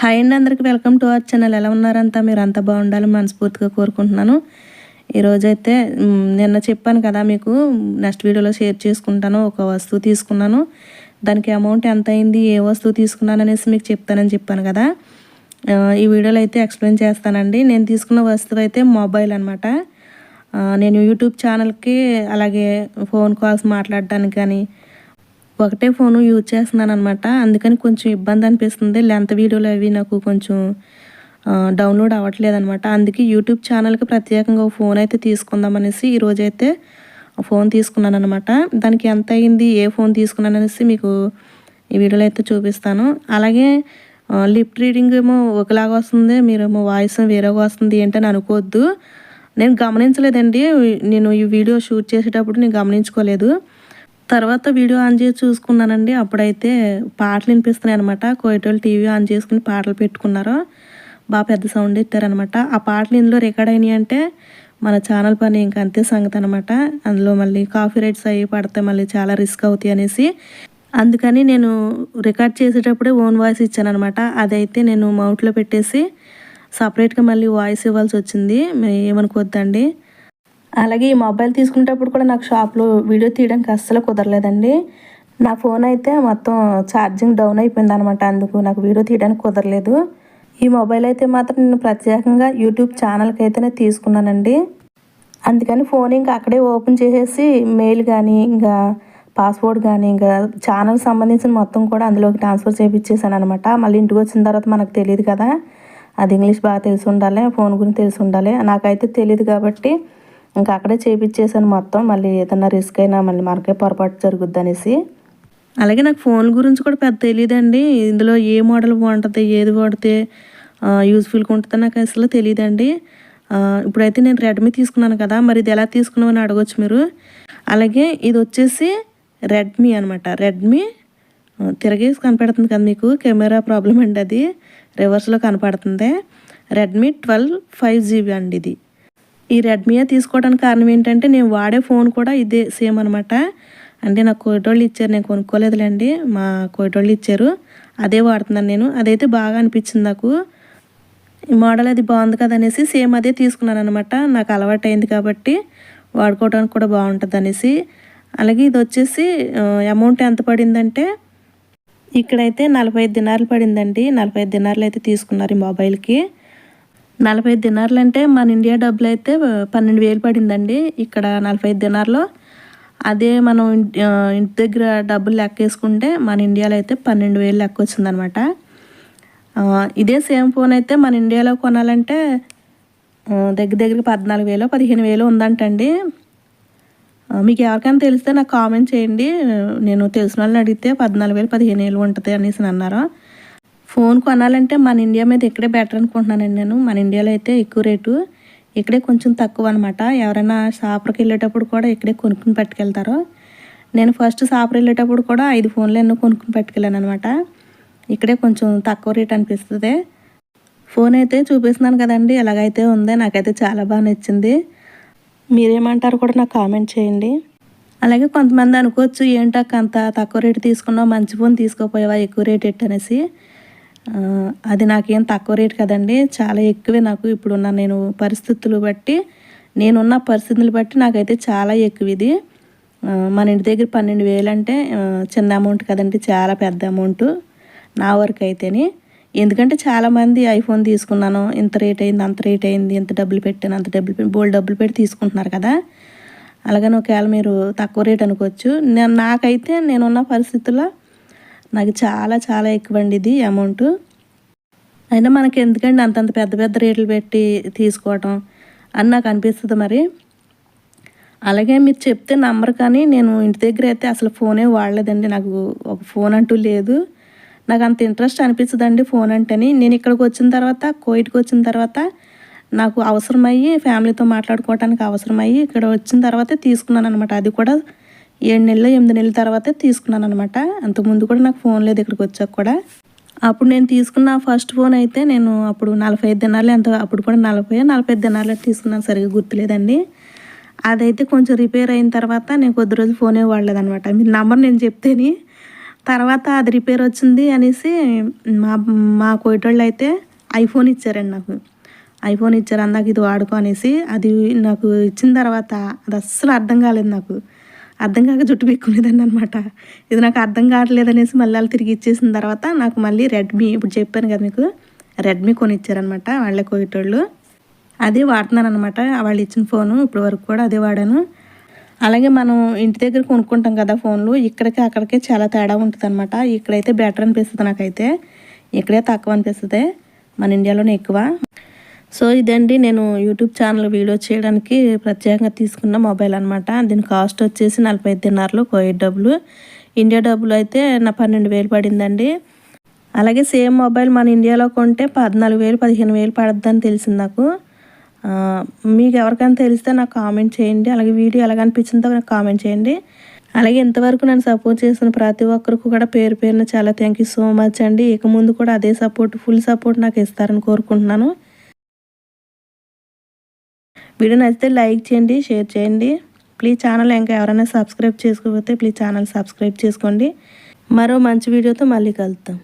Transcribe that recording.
Hi అండి, అందరికి welcome to our channel. ఎలా ఉన్నారంతా? మీరు అంతా బాగుండాలని మనస్ఫూర్తిగా కోరుకుంటున్నాను. ఈరోజైతే నిన్న చెప్పాను కదా మీకు, నెక్స్ట్ వీడియోలో షేర్ చేసుకుంటాను. ఒక వస్తువు తీసుకున్నాను, దానికి అమౌంట్ ఎంత అయింది, ఏ వస్తువు తీసుకున్నాను అనేసి మీకు చెప్తానని చెప్పాను కదా. ఈ వీడియోలో అయితే ఎక్స్ప్లెయిన్ చేస్తానండి. నేను తీసుకున్న వస్తువు అయితే మొబైల్ అనమాట. నేను యూట్యూబ్ ఛానల్కి అలాగే ఫోన్ కాల్స్ మాట్లాడడానికి కానీ ఒకటే ఫోను యూజ్ చేస్తున్నాను అనమాట. అందుకని కొంచెం ఇబ్బంది అనిపిస్తుంది. లెంత్ వీడియోలు అవి నాకు కొంచెం డౌన్లోడ్ అవ్వట్లేదు అనమాట. అందుకే యూట్యూబ్ ఛానల్కి ప్రత్యేకంగా ఫోన్ అయితే తీసుకుందాం అనేసి ఈరోజైతే ఫోన్ తీసుకున్నాను అనమాట. దానికి ఎంత అయింది, ఏ ఫోన్ తీసుకున్నాను అనేసి మీకు ఈ వీడియోలో అయితే చూపిస్తాను. అలాగే లిప్ రీడింగ్ ఏమో ఒకలాగా వస్తుంది, మీరేమో వాయిస్ వేరేగా వస్తుంది ఏంటని అనుకోవద్దు. నేను గమనించలేదండి. నేను ఈ వీడియో షూట్ చేసేటప్పుడు నేను గమనించుకోలేదు. తర్వాత వీడియో ఆన్ చేసి చూసుకున్నానండి. అప్పుడైతే పాటలు వినిపిస్తున్నాయి అనమాట. కోయటోళ్ళు టీవీ ఆన్ చేసుకుని పాటలు పెట్టుకున్నారు. బాగా పెద్ద సౌండ్ ఎత్తారనమాట. ఆ పాటలు ఇందులో రికార్డ్ అయినాయి అంటే మన ఛానల్ పని ఇంకా అంతే సంగతి అనమాట. అందులో మళ్ళీ కాపీ రైట్స్ అవి పడితే మళ్ళీ చాలా రిస్క్ అవుతాయి అనేసి అందుకని నేను రికార్డ్ చేసేటప్పుడే ఓన్ వాయిస్ ఇచ్చాను అనమాట. అదైతే నేను మౌట్లో పెట్టేసి సపరేట్గా మళ్ళీ వాయిస్ ఇవ్వాల్సి వచ్చింది. ఏమనుకోవద్దండి. అలాగే ఈ మొబైల్ తీసుకునేటప్పుడు కూడా నాకు షాప్లో వీడియో తీయడానికి అస్సలు కుదరలేదండి. నా ఫోన్ అయితే మొత్తం ఛార్జింగ్ డౌన్ అయిపోయింది అనమాట. అందుకు నాకు వీడియో తీయడానికి కుదరలేదు. ఈ మొబైల్ అయితే మాత్రం నేను ప్రత్యేకంగా యూట్యూబ్ ఛానల్కి అయితేనే తీసుకున్నానండి. అందుకని ఫోన్ ఇంకా అక్కడే ఓపెన్ చేసేసి మెయిల్ కానీ ఇంకా పాస్వర్డ్ కానీ ఇంకా ఛానల్ సంబంధించిన మొత్తం కూడా అందులోకి ట్రాన్స్ఫర్ చేయించేసాను అనమాట. మళ్ళీ ఇంటికి వచ్చిన తర్వాత మనకు తెలియదు కదా, అది ఇంగ్లీష్ బాగా తెలిసి ఉండాలి, ఫోన్ గురించి తెలిసి ఉండాలి. నాకైతే తెలియదు కాబట్టి ఇంకా అక్కడే చేయించేసాను మొత్తం. మళ్ళీ ఏదైనా రిస్క్ అయినా మళ్ళీ మనకే పొరపాటు జరుగుద్ది అనేసి. అలాగే నాకు ఫోన్ గురించి కూడా పెద్ద తెలియదండి. ఇందులో ఏ మోడల్ బాగుంటుంది, ఏది వాడితే యూజ్ఫుల్గా ఉంటుందో నాకు అసలు తెలియదండి. ఇప్పుడైతే నేను రెడ్మీ తీసుకున్నాను కదా, మరి ఇది ఎలా తీసుకున్నామని అడగొచ్చు మీరు. అలాగే ఇది వచ్చేసి రెడ్మీ అనమాట. రెడ్మీ తిరగేసి కనపడుతుంది కదా మీకు, కెమెరా ప్రాబ్లం అండి, అది రివర్స్లో కనపడుతుంది. రెడ్మీ 12 5GB అండి ఇది. ఈ రెడ్మీయే తీసుకోవడానికి కారణం ఏంటంటే నేను వాడే ఫోన్ కూడా ఇదే సేమ్ అనమాట. అంటే నాకు కోయటోళ్ళు ఇచ్చారు, నేను కొనుక్కోలేదులేండి, మా కోయటోళ్ళు ఇచ్చారు. అదే వాడుతున్నాను నేను. అదైతే బాగా అనిపించింది నాకు. ఈ మోడల్ అది బాగుంది కదా అనేసి సేమ్ అదే తీసుకున్నాను అనమాట. నాకు అలవాటు అయింది కాబట్టి వాడుకోవడానికి కూడా బాగుంటుంది అనేసి. అలాగే ఇది వచ్చేసి అమౌంట్ ఎంత పడిందంటే ఇక్కడైతే 45 దినార్లు పడిందండి. 45 దినార్లు అయితే తీసుకున్నారు ఈ మొబైల్కి. 45 దినార్లు అంటే మన ఇండియా డబ్బులు అయితే 12,000 పడిందండి. ఇక్కడ 45 దినార్లో అదే మనం ఇంటి దగ్గర డబ్బులు లెక్క వేసుకుంటే మన ఇండియాలో అయితే 12,000 లెక్క వచ్చిందనమాట. ఇదే సేమ్ ఫోన్ అయితే మన ఇండియాలో కొనాలంటే దగ్గరికి 14,000 15,000 ఉందంటండి. మీకు ఎవరికైనా తెలిస్తే నాకు కామెంట్ చేయండి. నేను తెలిసిన వాళ్ళని అడిగితే 14,000 15,000 ఉంటుంది అనేసి అన్నారు. ఫోన్ కొనాలంటే మన ఇండియా మీద ఇక్కడే బెటర్ అనుకుంటున్నానండి నేను. మన ఇండియాలో అయితే ఎక్కువ రేటు, ఇక్కడే కొంచెం తక్కువ అనమాట. ఎవరైనా షాప్కి వెళ్ళేటప్పుడు కూడా ఇక్కడే కొనుక్కుని పట్టుకెళ్తారు. నేను ఫస్ట్ షాప్కి వెళ్ళేటప్పుడు కూడా 5 ఫోన్లు ఎన్నో కొనుక్కుని పట్టుకెళ్ళాను అనమాట. ఇక్కడే కొంచెం తక్కువ రేట్ అనిపిస్తుంది. ఫోన్ అయితే చూపిస్తున్నాను కదండి, ఎలాగైతే ఉందో నాకైతే చాలా బాగా నచ్చింది. మీరేమంటారు కూడా నాకు కామెంట్ చేయండి. అలాగే కొంతమంది అనుకోవచ్చు, ఏంటక్క అంత తక్కువ రేటు తీసుకున్నావు, మంచి ఫోన్ తీసుకోపోయావా, ఎక్కువ రేట్ ఎట్టనేసి. అది నాకేం తక్కువ రేట్ కదండి, చాలా ఎక్కువే. నాకు ఇప్పుడున్న నేనున్న పరిస్థితులు బట్టి నాకైతే చాలా ఎక్కువ ఇది. మన ఇంటి దగ్గర 12,000 అంటే చిన్న అమౌంట్ కదండి, చాలా పెద్ద అమౌంట్ నా వరకు అయితేనే. ఎందుకంటే చాలామంది ఐఫోన్ తీసుకున్నాను, ఇంత రేట్ అయింది, అంత రేట్ అయింది, ఇంత డబ్బులు పెట్టాను, అంత డబ్బులు పెట్టి బోల్డ్ డబ్బులు పెట్టి తీసుకుంటున్నారు కదా. అలాగని ఒకవేళ మీరు తక్కువ రేట్ అనుకోవచ్చు. నాకైతే నేనున్న పరిస్థితుల్లో నాకు చాలా చాలా ఎక్కువ అండి ఇది అమౌంట్. అయినా మనకి ఎందుకండి అంతంత పెద్ద పెద్ద రేట్లు పెట్టి తీసుకోవటం అని నాకు అనిపిస్తుంది మరి. అలాగే మీరు చెప్తే నమ్మరు కానీ నేను ఇంటి దగ్గర అయితే అసలు ఫోనే వాడలేదండి. నాకు ఒక ఫోన్ అంటూ లేదు. నాకు అంత ఇంట్రెస్ట్ అనిపించదండి ఫోన్ అంటేని. నేను ఇక్కడికి వచ్చిన తర్వాత, కోయిట్కి వచ్చిన తర్వాత నాకు అవసరమయ్యి, ఫ్యామిలీతో మాట్లాడుకోవడానికి అవసరమయ్యి ఇక్కడ వచ్చిన తర్వాతే తీసుకున్నాను అనమాట. అది కూడా 7 నెలలు 8 నెలల తర్వాతే తీసుకున్నాను అనమాట. అంతకుముందు కూడా నాకు ఫోన్ లేదు ఇక్కడికి వచ్చాక కూడా. అప్పుడు నేను తీసుకున్న ఫస్ట్ ఫోన్ అయితే నేను అప్పుడు 45 దినార్లు ఎంత, అప్పుడు కూడా 45 దినార్లు తీసుకున్నాను, సరిగ్గా గుర్తులేదండి. అదైతే కొంచెం రిపేర్ అయిన తర్వాత నేను కొద్ది రోజులు ఫోనే వాడలేదనమాట. మీరు నంబర్ నేను చెప్తేని తర్వాత అది రిపేర్ వచ్చింది అనేసి మా మా కోయటోళ్ళు అయితే ఐఫోన్ ఇచ్చారండి నాకు. ఐఫోన్ ఇచ్చారు, అందాక ఇది వాడుకో అనేసి. అది నాకు ఇచ్చిన తర్వాత అది అస్సలు అర్థం కాలేదు నాకు. అర్థం కాక జుట్టు పీక్కునేదాన్ని అనమాట. ఇది నాకు అర్థం కావట్లేదు అనేసి మళ్ళీ వాళ్ళు తిరిగి ఇచ్చేసిన తర్వాత నాకు మళ్ళీ రెడ్మీ, ఇప్పుడు చెప్పాను కదా మీకు, రెడ్మీ కొనిచ్చారనమాట వాళ్ళే కోయటోళ్ళు. అదే వాడుతున్నాను అనమాట. వాళ్ళు ఇచ్చిన ఫోను ఇప్పటి వరకు కూడా అదే వాడాను. అలాగే మనం ఇంటి దగ్గర కొనుక్కుంటాం కదా ఫోన్లు, ఇక్కడికి అక్కడికి చాలా తేడా ఉంటుంది అనమాట. ఇక్కడైతే బెటర్ అనిపిస్తుంది నాకైతే, ఇక్కడే తక్కువ అనిపిస్తుంది, మన ఇండియాలోనే ఎక్కువ. సో ఇదండి నేను యూట్యూబ్ ఛానల్ వీడియో చేయడానికి ప్రత్యేకంగా తీసుకున్న మొబైల్ అనమాట. దీని కాస్ట్ వచ్చేసి 45 దినార్లు కోవిడ్ డబ్బులు. ఇండియా డబ్బులు అయితే నా 12,000 పడిందండి. అలాగే సేమ్ మొబైల్ మన ఇండియాలో కొంటే 14,000 15,000 పడుతుందని తెలిసింది నాకు. మీకు ఎవరికైనా తెలిస్తే నాకు కామెంట్ చేయండి. అలాగే వీడియో ఎలాగనిపించిందో నాకు కామెంట్ చేయండి. అలాగే ఇంతవరకు నన్ను సపోర్ట్ చేసిన ప్రతి ఒక్కరికి కూడా పేరు పేరున చాలా థ్యాంక్ యూ సో మచ్ అండి. ఇక ముందు కూడా అదే సపోర్ట్, ఫుల్ సపోర్ట్ నాకు ఇస్తారని కోరుకుంటున్నాను. వీడియో నచ్చితే లైక్ చేయండి, షేర్ చేయండి. ప్లీజ్ ఛానల్ ఇంకా ఎవరైనా సబ్స్క్రైబ్ చేసుకోకపోతే ప్లీజ్ ఛానల్ సబ్స్క్రైబ్ చేసుకోండి. మరో మంచి వీడియోతో మళ్ళీ కలుద్దాం.